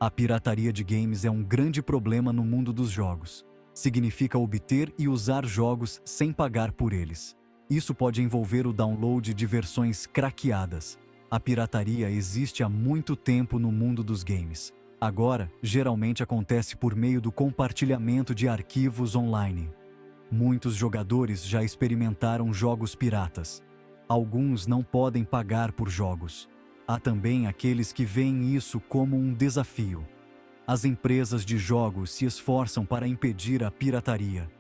A pirataria de games é um grande problema no mundo dos jogos. Significa obter e usar jogos sem pagar por eles. Isso pode envolver o download de versões craqueadas. A pirataria existe há muito tempo no mundo dos games. Agora, geralmente acontece por meio do compartilhamento de arquivos online. Muitos jogadores já experimentaram jogos piratas. Alguns não podem pagar por jogos. Há também aqueles que veem isso como um desafio. As empresas de jogos se esforçam para impedir a pirataria.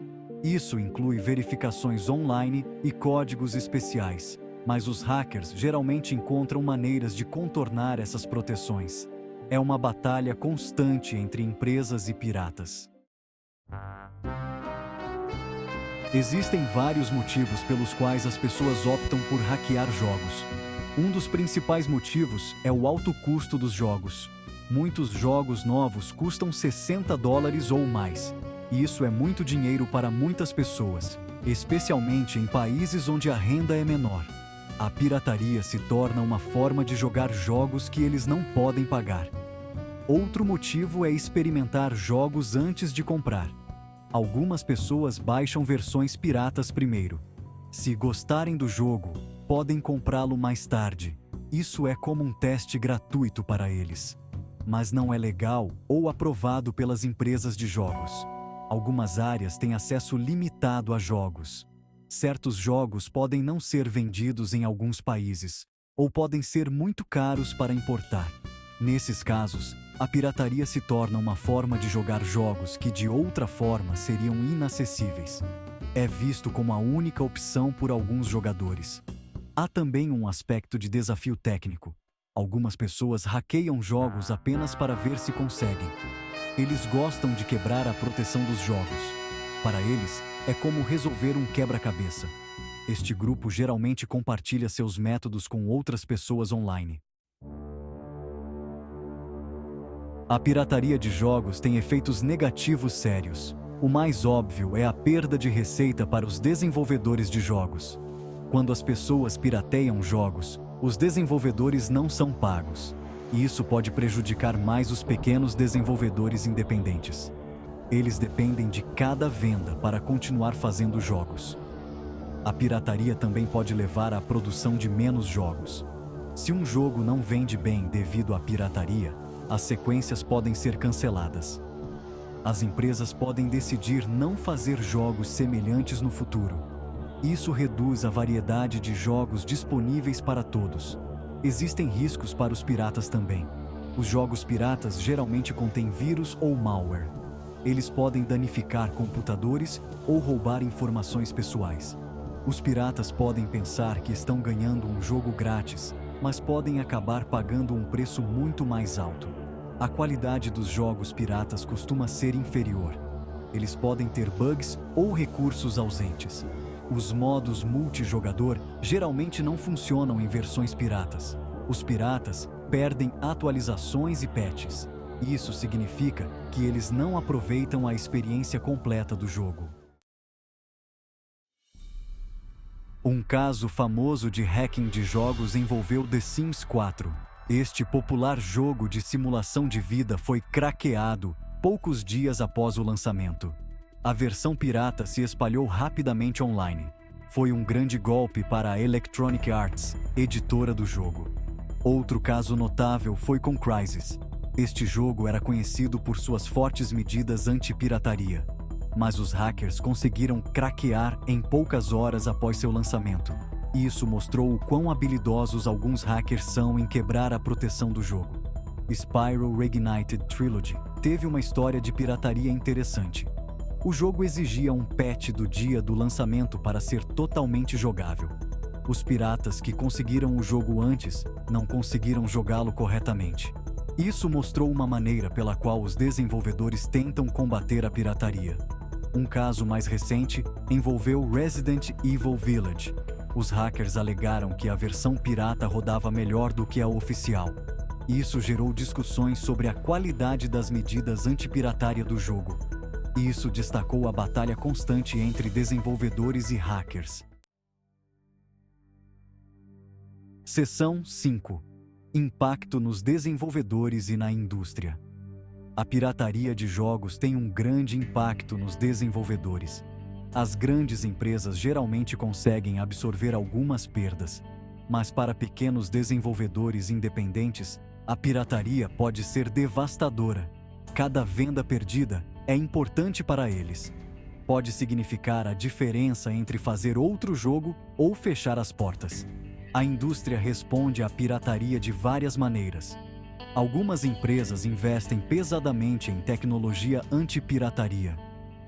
Isso inclui verificações online e códigos especiais, mas os hackers geralmente encontram maneiras de contornar essas proteções. É uma batalha constante entre empresas e piratas. Existem vários motivos pelos quais as pessoas optam por hackear jogos. Um dos principais motivos é o alto custo dos jogos. Muitos jogos novos custam $60 ou mais. E isso é muito dinheiro para muitas pessoas, especialmente em países onde a renda é menor. A pirataria se torna uma forma de jogar jogos que eles não podem pagar. Outro motivo é experimentar jogos antes de comprar. Algumas pessoas baixam versões piratas primeiro. Se gostarem do jogo, podem comprá-lo mais tarde. Isso é como um teste gratuito para eles. Mas não é legal ou aprovado pelas empresas de jogos. Algumas áreas têm acesso limitado a jogos. Certos jogos podem não ser vendidos em alguns países, ou podem ser muito caros para importar. Nesses casos, a pirataria se torna uma forma de jogar jogos que de outra forma seriam inacessíveis. É visto como a única opção por alguns jogadores. Há também um aspecto de desafio técnico. Algumas pessoas hackeiam jogos apenas para ver se conseguem. Eles gostam de quebrar a proteção dos jogos. Para eles, é como resolver um quebra-cabeça. Este grupo geralmente compartilha seus métodos com outras pessoas online. A pirataria de jogos tem efeitos negativos sérios. O mais óbvio é a perda de receita para os desenvolvedores de jogos. Quando as pessoas pirateiam jogos, os desenvolvedores não são pagos. E isso pode prejudicar mais os pequenos desenvolvedores independentes. Eles dependem de cada venda para continuar fazendo jogos. A pirataria também pode levar à produção de menos jogos. Se um jogo não vende bem devido à pirataria, as sequências podem ser canceladas. As empresas podem decidir não fazer jogos semelhantes no futuro. Isso reduz a variedade de jogos disponíveis para todos. Existem riscos para os piratas também. Os jogos piratas geralmente contêm vírus ou malware. Eles podem danificar computadores ou roubar informações pessoais. Os piratas podem pensar que estão ganhando um jogo grátis, mas podem acabar pagando um preço muito mais alto. A qualidade dos jogos piratas costuma ser inferior. Eles podem ter bugs ou recursos ausentes. Os modos multijogador geralmente não funcionam em versões piratas. Os piratas perdem atualizações e patches. Isso significa que eles não aproveitam a experiência completa do jogo. Um caso famoso de hacking de jogos envolveu The Sims 4. Este popular jogo de simulação de vida foi craqueado poucos dias após o lançamento. A versão pirata se espalhou rapidamente online. Foi um grande golpe para a Electronic Arts, editora do jogo. Outro caso notável foi com Crysis. Este jogo era conhecido por suas fortes medidas anti-pirataria. Mas os hackers conseguiram craquear em poucas horas após seu lançamento. Isso mostrou o quão habilidosos alguns hackers são em quebrar a proteção do jogo. Spyro Reignited Trilogy teve uma história de pirataria interessante. O jogo exigia um patch do dia do lançamento para ser totalmente jogável. Os piratas que conseguiram o jogo antes não conseguiram jogá-lo corretamente. Isso mostrou uma maneira pela qual os desenvolvedores tentam combater a pirataria. Um caso mais recente envolveu Resident Evil Village. Os hackers alegaram que a versão pirata rodava melhor do que a oficial. Isso gerou discussões sobre a qualidade das medidas antipiratária do jogo. Isso destacou a batalha constante entre desenvolvedores e hackers. Seção 5. Impacto nos desenvolvedores e na indústria. A pirataria de jogos tem um grande impacto nos desenvolvedores. As grandes empresas geralmente conseguem absorver algumas perdas, mas para pequenos desenvolvedores independentes, a pirataria pode ser devastadora. Cada venda perdida é importante para eles. Pode significar a diferença entre fazer outro jogo ou fechar as portas. A indústria responde à pirataria de várias maneiras. Algumas empresas investem pesadamente em tecnologia anti-pirataria.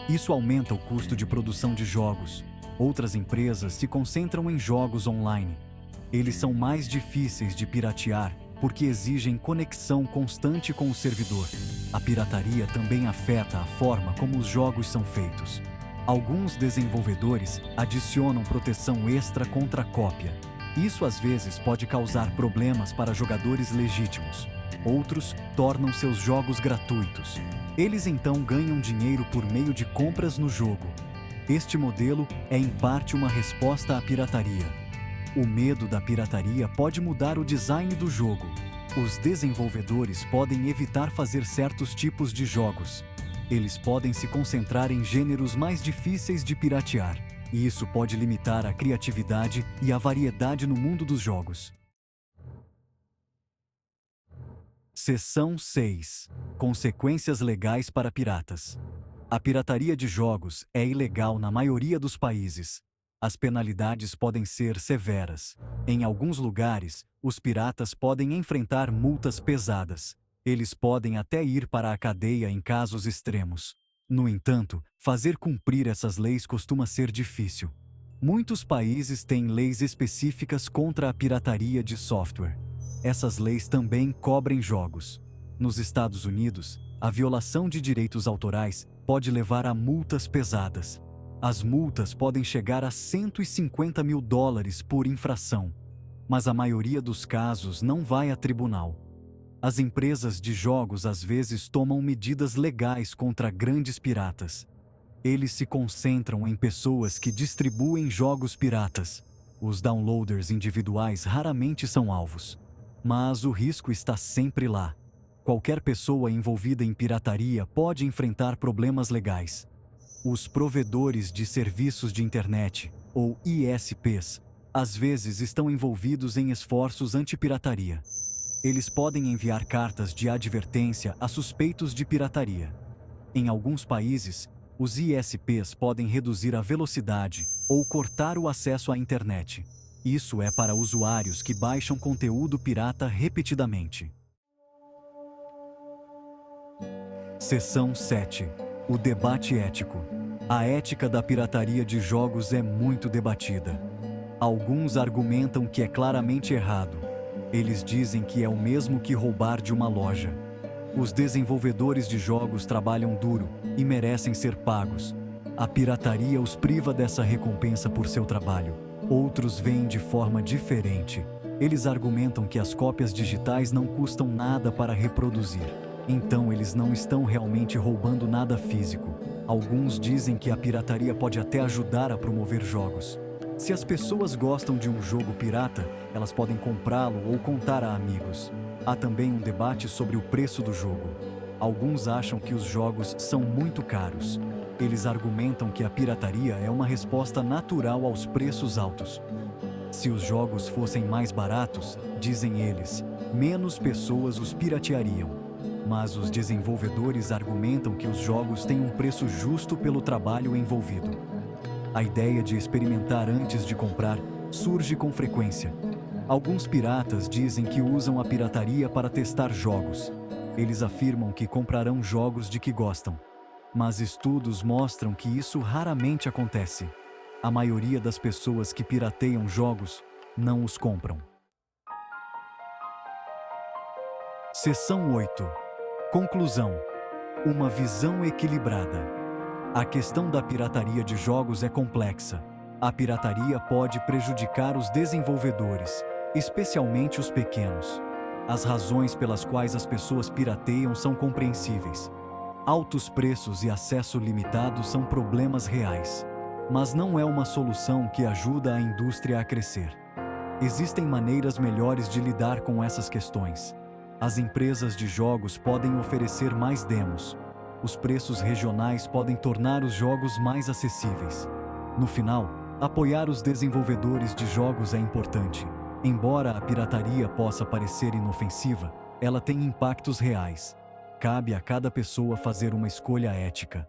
Isso aumenta o custo de produção de jogos. Outras empresas se concentram em jogos online. Eles são mais difíceis de piratear porque exigem conexão constante com o servidor. A pirataria também afeta a forma como os jogos são feitos. Alguns desenvolvedores adicionam proteção extra contra a cópia. Isso às vezes pode causar problemas para jogadores legítimos. Outros tornam seus jogos gratuitos. Eles então ganham dinheiro por meio de compras no jogo. Este modelo é em parte uma resposta à pirataria. O medo da pirataria pode mudar o design do jogo. Os desenvolvedores podem evitar fazer certos tipos de jogos. Eles podem se concentrar em gêneros mais difíceis de piratear, e isso pode limitar a criatividade e a variedade no mundo dos jogos. Seção 6. Consequências legais para piratas. A pirataria de jogos é ilegal na maioria dos países. As penalidades podem ser severas. Em alguns lugares, os piratas podem enfrentar multas pesadas. Eles podem até ir para a cadeia em casos extremos. No entanto, fazer cumprir essas leis costuma ser difícil. Muitos países têm leis específicas contra a pirataria de software. Essas leis também cobrem jogos. Nos Estados Unidos, a violação de direitos autorais pode levar a multas pesadas. As multas podem chegar a $150 mil por infração, mas a maioria dos casos não vai a tribunal. As empresas de jogos às vezes tomam medidas legais contra grandes piratas. Eles se concentram em pessoas que distribuem jogos piratas. Os downloaders individuais raramente são alvos, mas o risco está sempre lá. Qualquer pessoa envolvida em pirataria pode enfrentar problemas legais. Os provedores de serviços de internet, ou ISPs, às vezes estão envolvidos em esforços anti-pirataria. Eles podem enviar cartas de advertência a suspeitos de pirataria. Em alguns países, os ISPs podem reduzir a velocidade ou cortar o acesso à internet. Isso é para usuários que baixam conteúdo pirata repetidamente. Seção 7. O debate ético. A ética da pirataria de jogos é muito debatida. Alguns argumentam que é claramente errado. Eles dizem que é o mesmo que roubar de uma loja. Os desenvolvedores de jogos trabalham duro e merecem ser pagos. A pirataria os priva dessa recompensa por seu trabalho. Outros veem de forma diferente. Eles argumentam que as cópias digitais não custam nada para reproduzir. Então eles não estão realmente roubando nada físico. Alguns dizem que a pirataria pode até ajudar a promover jogos. Se as pessoas gostam de um jogo pirata, elas podem comprá-lo ou contar a amigos. Há também um debate sobre o preço do jogo. Alguns acham que os jogos são muito caros. Eles argumentam que a pirataria é uma resposta natural aos preços altos. Se os jogos fossem mais baratos, dizem eles, menos pessoas os pirateariam. Mas os desenvolvedores argumentam que os jogos têm um preço justo pelo trabalho envolvido. A ideia de experimentar antes de comprar surge com frequência. Alguns piratas dizem que usam a pirataria para testar jogos. Eles afirmam que comprarão jogos de que gostam. Mas estudos mostram que isso raramente acontece. A maioria das pessoas que pirateiam jogos não os compram. Seção 8. Conclusão. Uma visão equilibrada. A questão da pirataria de jogos é complexa. A pirataria pode prejudicar os desenvolvedores, especialmente os pequenos. As razões pelas quais as pessoas pirateiam são compreensíveis. Altos preços e acesso limitado são problemas reais, mas não é uma solução que ajuda a indústria a crescer. Existem maneiras melhores de lidar com essas questões. As empresas de jogos podem oferecer mais demos. Os preços regionais podem tornar os jogos mais acessíveis. No final, apoiar os desenvolvedores de jogos é importante. Embora a pirataria possa parecer inofensiva, ela tem impactos reais. Cabe a cada pessoa fazer uma escolha ética.